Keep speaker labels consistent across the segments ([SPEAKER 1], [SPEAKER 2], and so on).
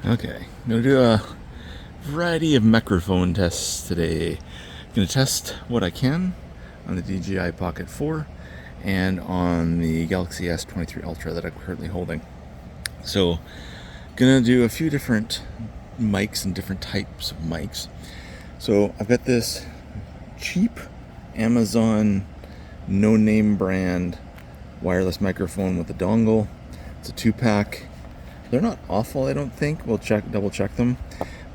[SPEAKER 1] Okay, I'm going to do a variety of microphone tests today. I'm going to test what I can on the DJI Pocket 4 and on the Galaxy S23 Ultra that I'm currently holding. So, going to do a few different mics and different types of mics. So, I've got this cheap Amazon no-name brand wireless microphone with a dongle. It's a 2-pack. They're not awful, I don't think. We'll double check them,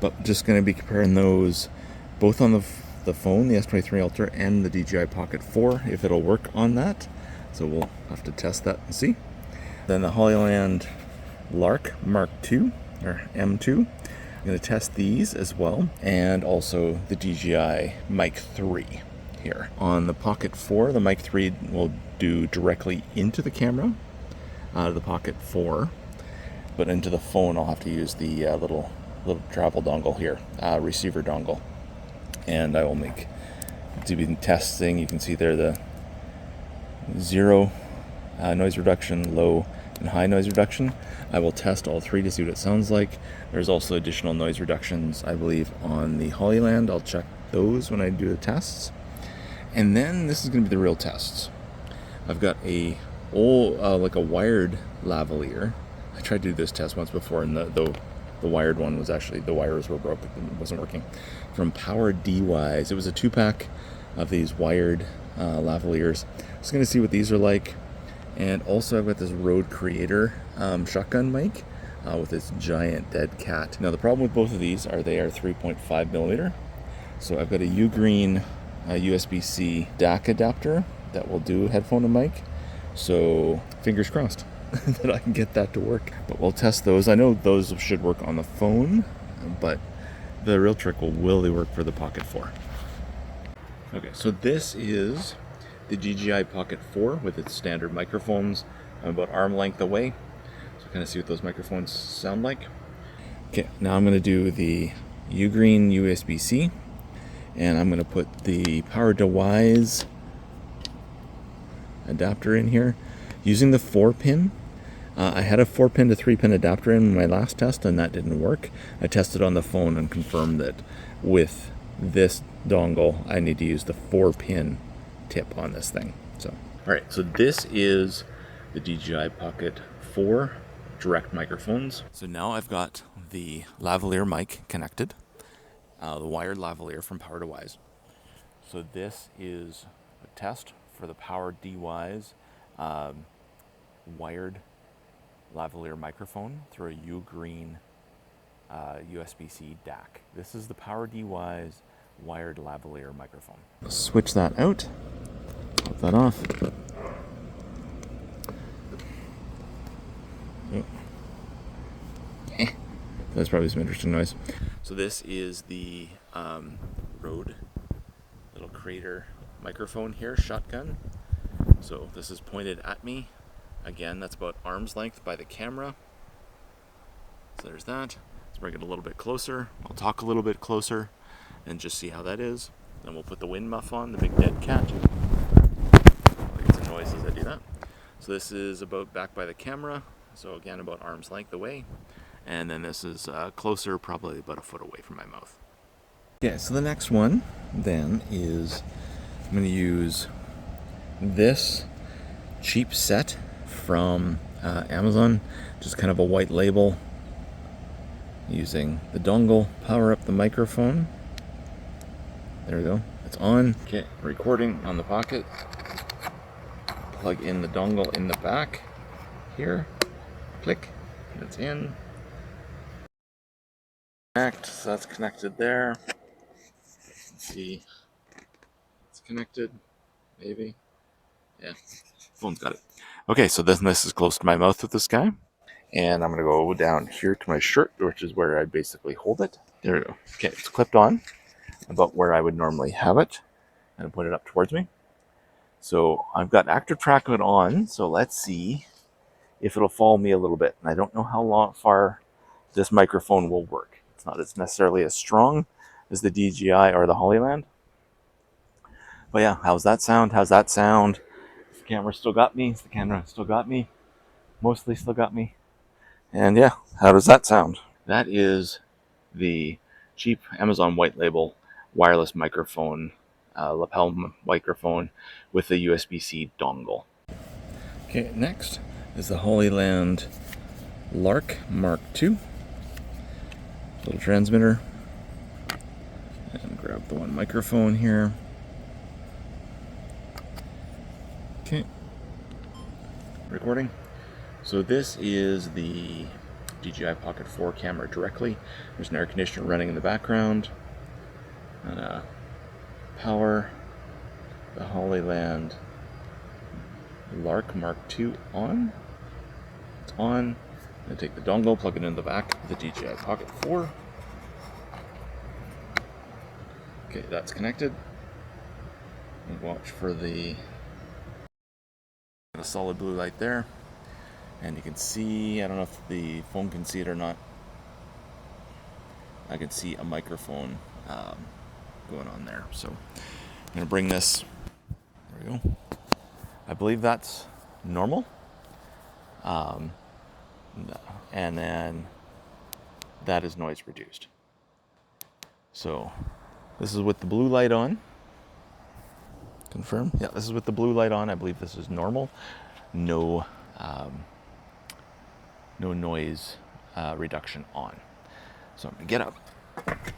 [SPEAKER 1] but just going to be comparing those both on the phone, the S23 Ultra, and the DJI Pocket 4, if it'll work on that. So we'll have to test that and see. Then the Hollyland Lark Mark II or M2. I'm going to test these as well, and also the DJI Mic 3 here. On the Pocket 4, the Mic 3 will do directly into the camera out of the Pocket 4. But into the phone, I'll have to use the little travel dongle here, receiver dongle. And I will to be testing. You can see there the zero noise reduction, low and high noise reduction. I will test all three to see what it sounds like. There's also additional noise reductions, I believe, on the Hollyland. I'll check those when I do the tests. And then this is going to be the real tests. I've got a like a wired lavalier. I tried to do this test once before, and the wired one was actually, the wires were broken, it wasn't working. From Power DWise, it was a 2-pack of these wired lavaliers. Just going to see what these are like. And also I've got this Rode Creator shotgun mic with this giant dead cat. Now the problem with both of these are they are 3.5 millimeter. So I've got a Ugreen USB-C DAC adapter that will do headphone and mic. So fingers crossed that I can get that to work. But we'll test those. I know those should work on the phone, but the real trick will they work for the Pocket 4. Okay, so this is the DJI Pocket 4 with its standard microphones. I'm about arm length away, so kind of see what those microphones sound like. Okay, now I'm going to do the Ugreen USB-C, and I'm going to put the Power DWise adapter in here using the 4-pin. I had a 4-pin to 3-pin adapter in my last test, and that didn't work. I tested on the phone and confirmed that with this dongle I need to use the 4-pin tip on this thing. So, all right, so this is the DJI Pocket 4 direct microphones. So now I've got the lavalier mic connected, the wired lavalier from Power DWise. So this is a test for the Power DWise wired lavalier microphone through a Ugreen USB-C DAC. This is the Power DWise wired lavalier microphone. Switch that out. Pop that off. Oh. That's probably some interesting noise. So this is the Rode little Creator microphone here, shotgun. So this is pointed at me. Again, that's about arm's length by the camera. So there's that. Let's bring it a little bit closer. I'll talk a little bit closer and just see how that is. Then we'll put the wind muff on, the big dead cat. I'll get some noise as I do that. So this is about back by the camera. So again, about arm's length away. And then this is closer, probably about a foot away from my mouth. Yeah, so the next one then is I'm going to use this cheap set from Amazon, just kind of a white label, using the dongle, power up the microphone. There we go, it's on. Okay, recording on the Pocket. Plug in the dongle in the back here, click, it's in. Connect, so that's connected there. Let's see, it's connected, maybe. Yeah, phone's got it. Okay, so this is close to my mouth with this guy. And I'm going to go down here to my shirt, which is where I basically hold it. There we go. Okay, it's clipped on about where I would normally have it. And put it up towards me. So I've got active track mode on, so let's see if it'll follow me a little bit. And I don't know how far this microphone will work. It's not necessarily as strong as the DJI or the Hollyland. But yeah, how's that sound? How's that sound? The camera still got me. The camera still got me. Mostly still got me. And yeah, how does that sound? That is the cheap Amazon white label wireless microphone, lapel microphone with a USB-C dongle. Okay, next is the Hollyland Lark M2. Little transmitter. And grab the one microphone here. Okay. Recording. So this is the DJI Pocket 4 camera directly. There's an air conditioner running in the background. And power the Hollyland Lark M2 on. It's on. I'm going to take the dongle, plug it into the back of the DJI Pocket 4. Okay, that's connected. And watch for the solid blue light there. And you can see, I don't know if the phone can see it or not, I can see a microphone going on there. So I'm going to bring this, there we go. I believe that's normal. And then that is noise reduced. So this is with the blue light on. Confirm? Yeah, this is with the blue light on. I believe this is normal. No noise reduction on. So I'm gonna get up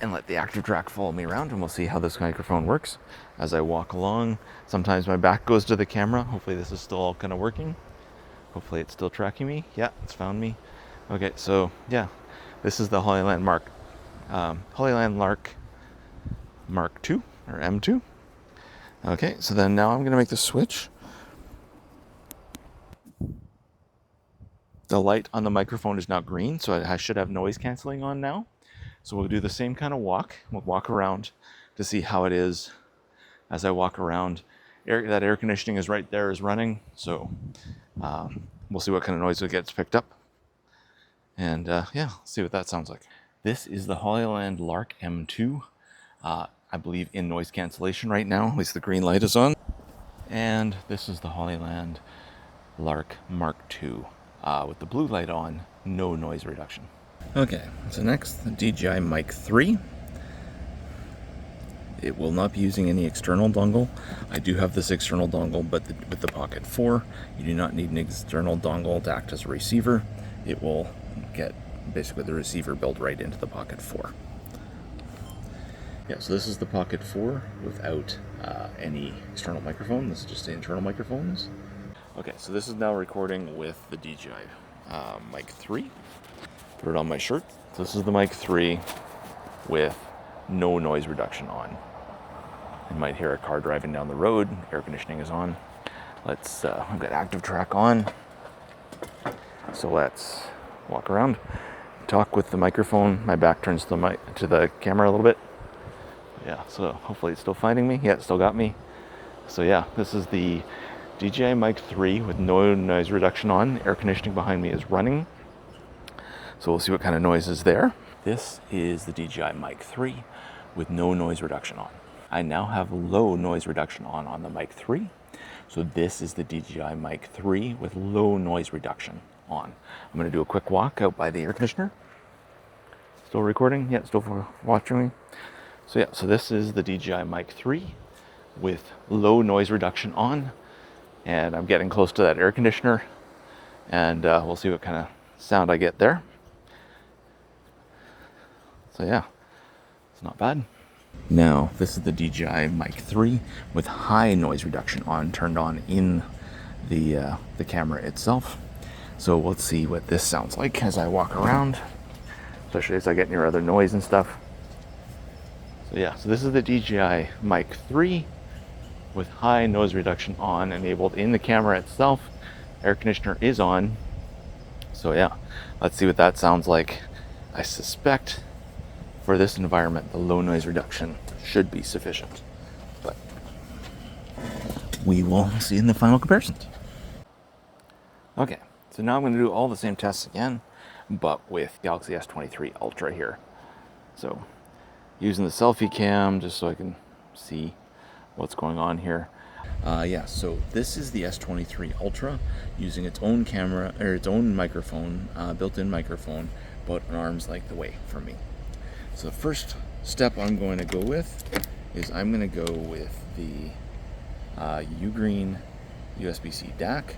[SPEAKER 1] and let the active track follow me around, and we'll see how this microphone works as I walk along. Sometimes my back goes to the camera. Hopefully this is still all kind of working. Hopefully it's still tracking me. Yeah, it's found me. Okay, so yeah, this is the Hollyland Lark M2 or M2. Okay, so then now I'm gonna make the switch. The light on the microphone is now green, so I should have noise canceling on now. So we'll do the same kind of walk. We'll walk around to see how it is as I walk around. That air conditioning is right there, is running. So we'll see what kind of noise it gets picked up. And yeah, see what that sounds like. This is the Hollyland Lark M2. I believe in noise cancellation right now, at least the green light is on. And this is the Hollyland Lark M2 with the blue light on, no noise reduction. Okay, so next, the DJI Mic 3. It will not be using any external dongle. I do have this external dongle, but with the Pocket 4, you do not need an external dongle to act as a receiver. It will get basically the receiver built right into the Pocket 4. Yeah, so this is the Pocket 4 without any external microphone. This is just the internal microphones. Okay, so this is now recording with the DJI Mic 3. Put it on my shirt. So this is the Mic 3 with no noise reduction on. You might hear a car driving down the road. Air conditioning is on. Let's, I've got active track on. So let's walk around, talk with the microphone. My back turns to the camera a little bit. Yeah, so hopefully it's still finding me. Yeah, it still got me. So yeah, this is the DJI Mic 3 with no noise reduction on. Air conditioning behind me is running. So we'll see what kind of noise is there. This is the DJI Mic 3 with no noise reduction on. I now have low noise reduction on the Mic 3. So this is the DJI Mic 3 with low noise reduction on. I'm gonna do a quick walk out by the air conditioner. Still recording? Yeah, still watching me. So yeah, so this is the DJI Mic 3 with low noise reduction on. And I'm getting close to that air conditioner. And we'll see what kind of sound I get there. So yeah, it's not bad. Now, this is the DJI Mic 3 with high noise reduction on, turned on in the camera itself. So let's see what this sounds like as I walk around, especially as I get near other noise and stuff. So yeah, so this is the DJI Mic 3 with high noise reduction on, enabled in the camera itself. Air conditioner is on. So yeah, let's see what that sounds like. I suspect for this environment, the low noise reduction should be sufficient, but we will see in the final comparisons. Okay, so now I'm going to do all the same tests again, but with Galaxy S23 Ultra here. So using the selfie cam just so I can see what's going on here. Yeah, so this is the S23 Ultra using its own camera, or its own microphone, built-in microphone, about an arm's length away from me. So the first step I'm going to go with is I'm going to go with the Ugreen USB-C DAC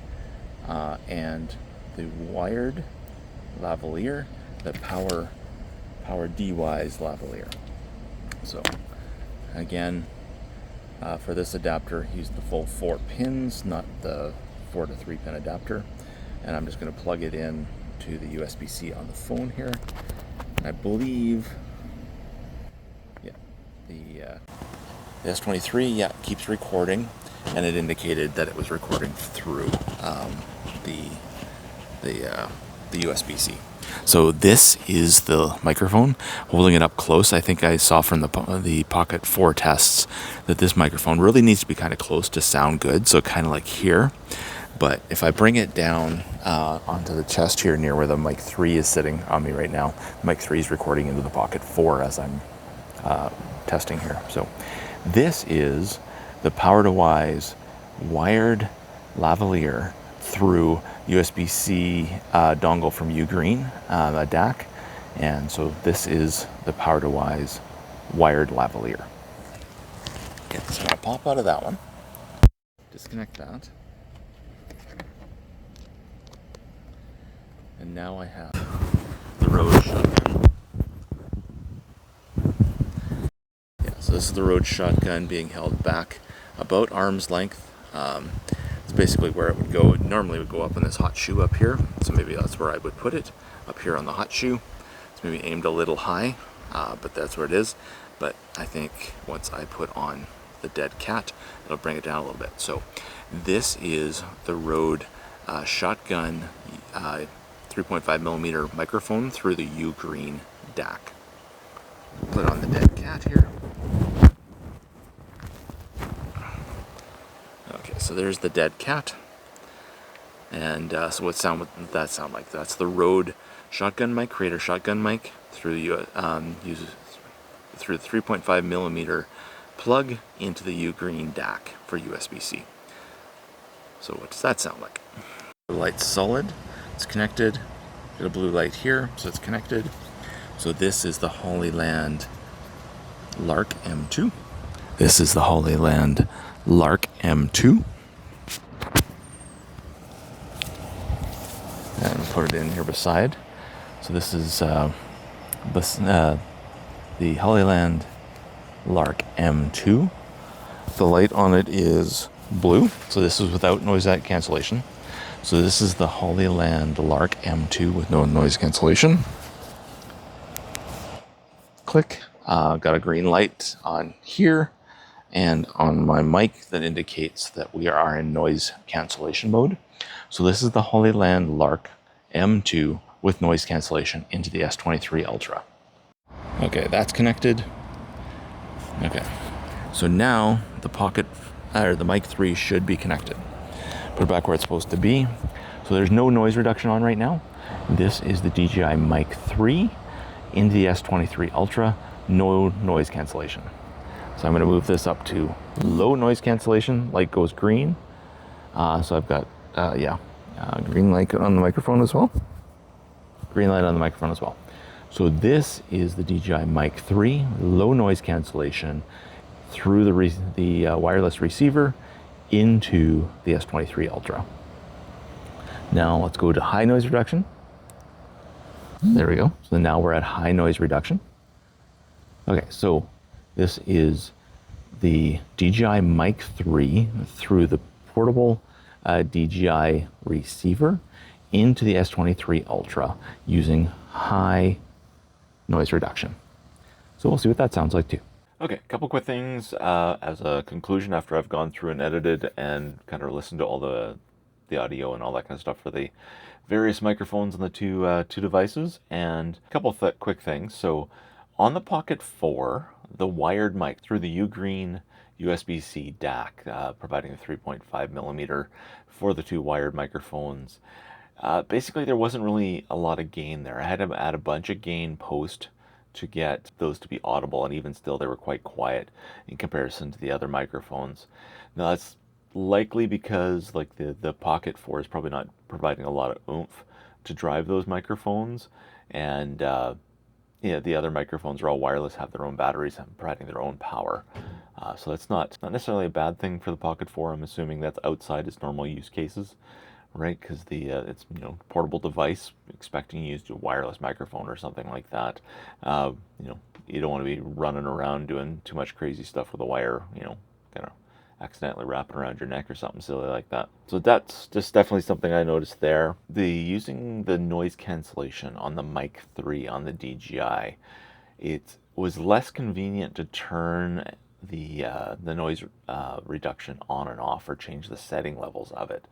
[SPEAKER 1] and the wired lavalier, the Power DWise lavalier. So again, for this adapter, use the full 4 pins, not the 4 to 3 pin adapter. And I'm just going to plug it in to the USB-C on the phone here. And I believe, yeah, the S23, yeah, keeps recording, and it indicated that it was recording through the USB-C. So this is the microphone. Holding it up close, I think I saw from the Pocket 4 tests that this microphone really needs to be kind of close to sound good, so kind of like here. But if I bring it down onto the chest here near where the Mic 3 is sitting on me right now, Mic 3 is recording into the Pocket 4 as I'm testing here. So this is the Power DWise wired lavalier through USB-C dongle from Ugreen, a DAC. And so this is the Power DWise wired lavalier. Okay, so I'm going to pop out of that one, disconnect that. And now I have the Rode shotgun. Yeah, so this is the Rode shotgun being held back about arm's length. It's basically where it would go. It normally would go up in this hot shoe up here. So maybe that's where I would put it, up here on the hot shoe. It's maybe aimed a little high, but that's where it is. But I think once I put on the dead cat, it'll bring it down a little bit. So this is the Rode shotgun 3.5 millimeter microphone through the Ugreen DAC. Put on the dead cat here. Okay, so there's the dead cat. And so what sound would that sound like? That's the Rode shotgun mic, Creator shotgun mic, through the through the 3.5 millimeter plug into the Ugreen DAC for USB-C. So what does that sound like? The light's solid. It's connected. Got a blue light here, so it's connected. So this is the Hollyland Lark M2. This is the Hollyland Lark M2. And put it in here beside. So this is the Hollyland Lark M2. The light on it is blue, so this is without noise cancellation. So this is the Hollyland Lark M2 with no noise cancellation. Click. Got a green light on here and on my mic that indicates that we are in noise cancellation mode. So this is the Hollyland Lark M2 with noise cancellation into the S23 Ultra. Okay, that's connected. Okay, so now the Pocket, or the Mic 3 should be connected. Put it back where it's supposed to be. So there's no noise reduction on right now. This is the DJI Mic 3 into the S23 Ultra, no noise cancellation. So I'm going to move this up to low noise cancellation, light goes green. So I've got, green light on the microphone as well. Green light on the microphone as well. So this is the DJI Mic 3, low noise cancellation through the wireless receiver into the S23 Ultra. Now let's go to high noise reduction. There we go. So now we're at high noise reduction. Okay, so this is the DJI Mic 3 through the portable DJI receiver into the S23 Ultra using high noise reduction. So we'll see what that sounds like too. Okay, a couple quick things as a conclusion after I've gone through and edited and kind of listened to all the audio and all that kind of stuff for the various microphones on the two devices, and a couple of quick things. So on the Pocket 4, the wired mic through the Ugreen USB-C DAC, providing a 3.5 millimeter for the two wired microphones. Basically, there wasn't really a lot of gain there. I had to add a bunch of gain post to get those to be audible, and even still, they were quite quiet in comparison to the other microphones. Now, that's likely because like the Pocket 4 is probably not providing a lot of oomph to drive those microphones,
[SPEAKER 2] And yeah, the other microphones are all wireless, have their own batteries, and providing their own power. So that's not necessarily a bad thing for the Pocket 4. I'm assuming that's outside its normal use cases, right? Because the it's portable device, expecting you to use a wireless microphone or something like that. You know, you don't want to be running around doing too much crazy stuff with a wire. Kind of accidentally wrapping around your neck or something silly like that. So that's just definitely something I noticed there. The using the noise cancellation on the Mic 3 on the DJI, it was less convenient to turn the noise reduction on and off or change the setting levels of it.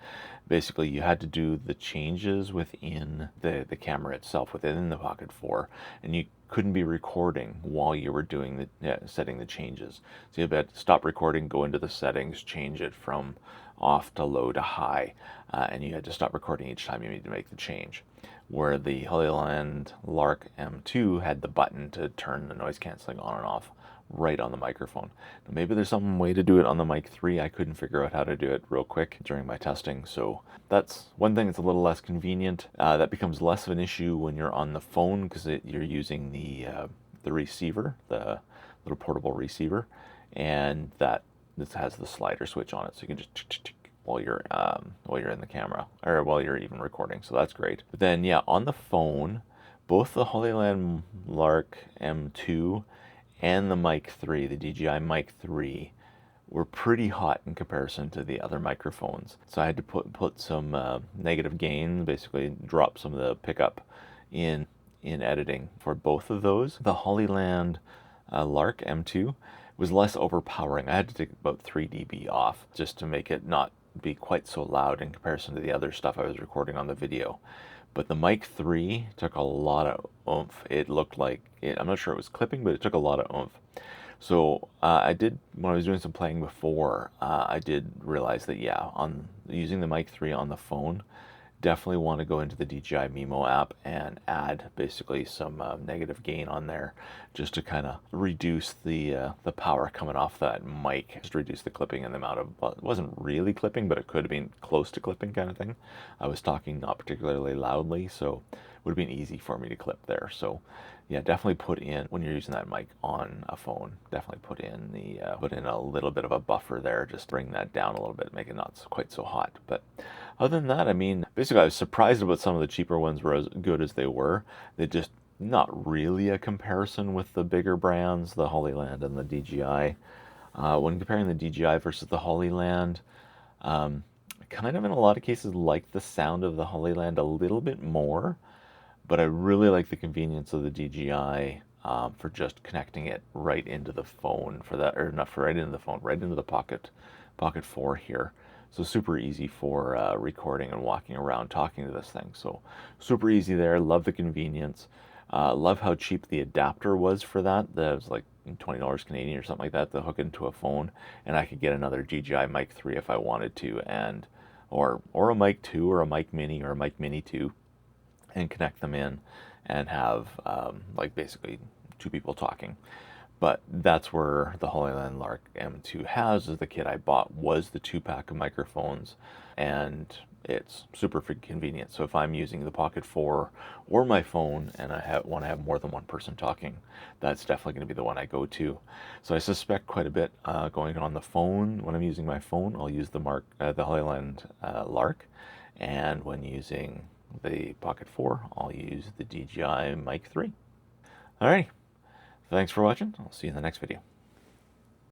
[SPEAKER 2] Basically, you had to do the changes within the camera itself, within the Pocket 4, and you couldn't be recording while you were doing setting the changes. So you had to stop recording, go into the settings, change it from off to low to high, and you had to stop recording each time you needed to make the change. Where the Hollyland Lark M2 had the button to turn the noise canceling on and off right on the microphone. Now, maybe there's some way to do it on the Mic 3. I couldn't figure out how to do it real quick during my testing, so that's one thing that's a little less convenient. That becomes less of an issue when you're on the phone because you're using the receiver, the little portable receiver, and that this has the slider switch on it, so you can just while you're in the camera or while you're even recording. So that's great. But then yeah, on the phone, both the Hollyland Lark M2 and the Mic 3, the DJI Mic 3, were pretty hot in comparison to the other microphones. So I had to put some negative gain, basically drop some of the pickup in editing for both of those. The Hollyland Lark M2 was less overpowering. I had to take about 3 dB off just to make it not be quite so loud in comparison to the other stuff I was recording on the video. But the Mic 3 took a lot of oomph. It looked like I'm not sure it was clipping, but it took a lot of oomph. So I did, when I was doing some playing before, I did realize that yeah, on using the Mic 3 on the phone, definitely want to go into the DJI Mimo app and add basically some negative gain on there, just to kind of reduce the power coming off that mic, just reduce the clipping and the amount of, well, it wasn't really clipping, but it could have been close to clipping kind of thing. I was talking not particularly loudly, so it would have been easy for me to clip there. So yeah, definitely put in, when you're using that mic on a phone, definitely put in a little bit of a buffer there, just bring that down a little bit, make it not quite so hot. But other than that, I mean, basically I was surprised about some of the cheaper ones were as good as they were. They just not really a comparison with the bigger brands, the Hollyland and the DJI. When comparing the DJI versus the Hollyland, kind of in a lot of cases like the sound of the Hollyland a little bit more, but I really like the convenience of the DJI for just connecting it right into the phone for that, or not for right into the phone, right into the Pocket 4 here. So super easy for recording and walking around talking to this thing. So super easy there. Love the convenience. Love how cheap the adapter was for that. That was like $20 Canadian or something like that to hook into a phone, and I could get another DJI Mic 3 if I wanted to, and or a Mic 2 or a Mic Mini or a Mic Mini 2, and connect them in and have like basically two people talking. But that's where the Hollyland Lark M2 has, is the kit I bought was the 2-pack of microphones, and it's super convenient. So if I'm using the Pocket 4 or my phone and I want to have more than one person talking, that's definitely going to be the one I go to. So I suspect quite a bit going on the phone. When I'm using my phone, I'll use the Hollyland Lark, and when using the Pocket 4, I'll use the DJI Mic 3. Alrighty, thanks for watching. I'll see you in the next video.